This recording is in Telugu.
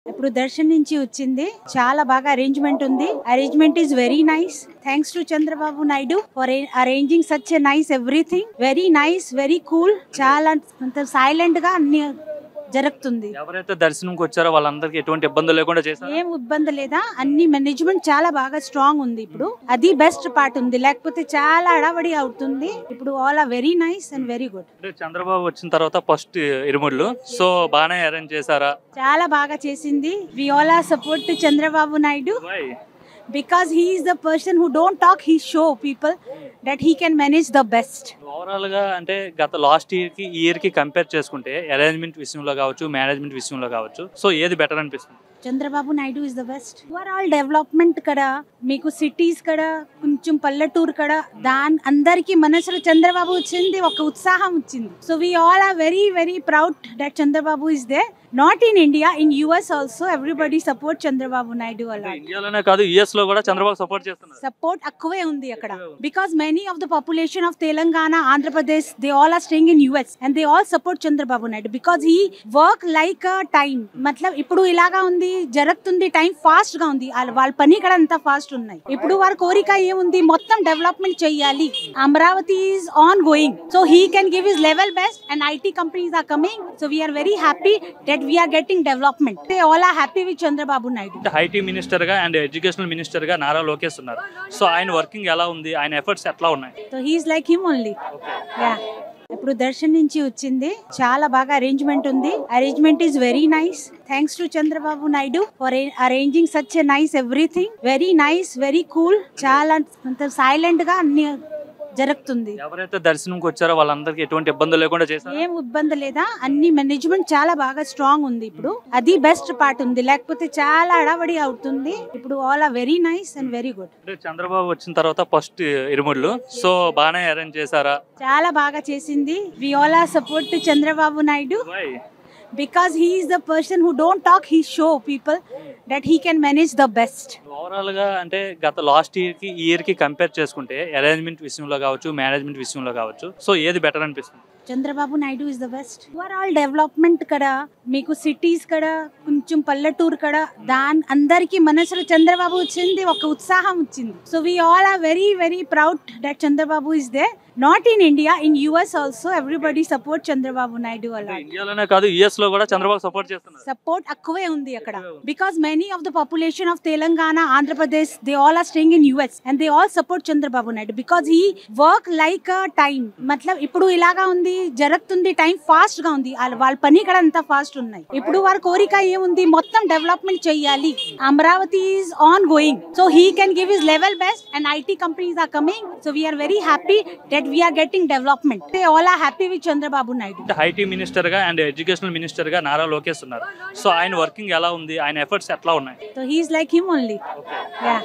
ఇప్పుడు దర్శన్ నుంచి వచ్చింది. చాలా బాగా అరేంజ్మెంట్ ఉంది. Arrangement is very nice. Thanks to Chandrababu Naidu for arranging such a nice everything. Very nice, very cool. చాలా సైలెంట్ గా అన్ని జరుగుతుంది. ఎవరైతే దర్శనంకి వచ్చారో వాళ్ళందరికీ ఎటువంటి ఇబ్బందులు లేకుండా చేశారు. ఏం ఇబ్బంది లేదా, అన్ని మేనేజ్మెంట్ చాలా బాగా స్ట్రాంగ్ ఉంది. ఇప్పుడు అది బెస్ట్ పార్ట్ ఉంది, లేకపోతే చాలా అడవడి అవుతుంది. ఇప్పుడు all are very nice and very good. Chandrababu వచ్చిన తర్వాత ఫస్ట్ ఇరుముళ్ళు సో బాగానే అరేంజ్ చేశారా? చాలా బాగా చేసింది. We all are support to Chandrababu Naidu because he is the person who don't talk, he show people that he can manage the best. Overall గా అంటే గత లాస్ట్ ఇయర్ కి కంపేర్ చేసుకుంటే అరేంజ్మెంట్ విషయంలో కావచ్చు, మేనేజ్మెంట్ విషయంలో కావచ్చు, సో ఏది బెటర్ అనిపిస్తుంది? Chandrababu Naidu is the best. Overall development కడ మీకు సిటీస్ కడ కొంచెం పల్లెటూరు కడ అందరికి మనసులో చంద్రబాబు వచ్చింది, ఒక ఉత్సాహం వచ్చింది. So we all are very very proud that Chandrababu is there. Not in India, in US also everybody support Chandrababu Naidu. అలా ఇండియాలోనే కాదు, యుఎస్ లో కూడా చంద్రబాబు సపోర్ట్ చేస్తున్నారు. సపోర్ట్ ఎక్కువే ఉంది అక్కడ. Because many of the population of Telangana, Andhra Pradesh, they all are staying in US and they all support Chandrababu Naidu because he work like a time. మతలబ్ ఇప్పుడు ఇలాగా ఉంది, జరుగుతుంది, టైం ఫాస్ట్ గా ఉంది. వాళ్ళ పని ఇక్కడ అంతా ఫాస్ట్ ఉన్నాయి. ఇప్పుడు వారి కోరిక ఏముంది, మొత్తం డెవలప్మెంట్ చేయాలి. Amaravati is ongoing, so he can give his level best and IT companies are coming. So we are very happy that we are getting development. They all are happy with Chandrababu Naidu. IT minister గా అండ్ ఎడ్యుకేషనల్ మినిస్టర్ గా నారా లోకేష్ ఉన్నారు. సో ఆయన వర్కింగ్ ఎలా ఉంది, ఆయన ఎఫర్ట్స్ ఎట్లా ఉన్నాయి? So he is like him only. Yeah. ఇప్పుడు దర్శన్ నుంచి వచ్చింది. చాలా బాగా అరేంజ్మెంట్ ఉంది. Arrangement is very nice. Thanks to Chandrababu Naidu for arranging such a nice everything. Very nice, very cool. చాలా సైలెంట్ గా అన్ని జరుగుతుంది. ఎవరైతే దర్శనంకి వచ్చారో వాళ్ళందరికీ ఎటువంటి ఇబ్బందులు లేకుండా చేశారు. ఏం ఇబ్బంది లేదా, అన్ని మేనేజ్మెంట్ చాలా బాగా స్ట్రాంగ్ ఉంది. ఇప్పుడు అది బెస్ట్ పార్ట్ ఉంది, లేకపోతే చాలా అడవడి అవుతుంది. ఇప్పుడు all are very nice and very good. Chandrababu వచ్చిన తర్వాత ఫస్ట్ ఇరుముళ్ళు సో బాగానే అరేంజ్ చేశారా? చాలా బాగా చేసింది. We all are support to Chandrababu Naidu because he is the person who don't talk, he show people that he can manage the best. Overall గా అంటే గత లాస్ట్ ఇయర్ కి కంపేర్ చేసుకుంటే అరేంజ్మెంట్ విషయంలో కావచ్చు, మేనేజ్మెంట్ విషయంలో కావచ్చు, సో ఏది బెటర్ అనిపిస్తుంది? Chandrababu Naidu is the best. Overall development కడ మీకు సిటీస్ కడ కొంచెం పల్లెటూరు కడ అందరికి మనసులో చంద్రబాబు వచ్చింది, ఒక ఉత్సాహం వచ్చింది. So we all are very very proud that Chandrababu is there. Not in India, in US also everybody support Chandrababu Naidu. అలా ఇండియాలోనే కాదు, యుఎస్ లో కూడా చంద్రబాబు సపోర్ట్ చేస్తున్నారు. సపోర్ట్ ఎక్కువే ఉంది అక్కడ. Because many of the population of Telangana, Andhra Pradesh, they all are staying in US and they all support Chandrababu Naidu because he work like a time. మతలబ్ ఇప్పుడు ఇలాగా ఉంది, జరుగుతుంది, టైం ఫాస్ట్ గా ఉంది. వాళ్ళ పని ఇక్కడ అంతా ఫాస్ట్ ఉన్నాయి. ఇప్పుడు వారి కోరిక ఏముంది, మొత్తం డెవలప్మెంట్ చేయాలి. Amaravati is ongoing, so he can give his level best and IT companies are coming. So we are very happy that we are getting development. They all are happy with Chandrababu Naidu. IT minister గా అండ్ ఎడ్యుకేషనల్ మినిస్టర్ గా నారా లోకేష్ ఉన్నారు. సో ఆయన వర్కింగ్ ఎలా ఉంది, ఆయన ఎఫర్ట్స్ ఎట్లా ఉన్నాయి? So he is like him only. Yeah.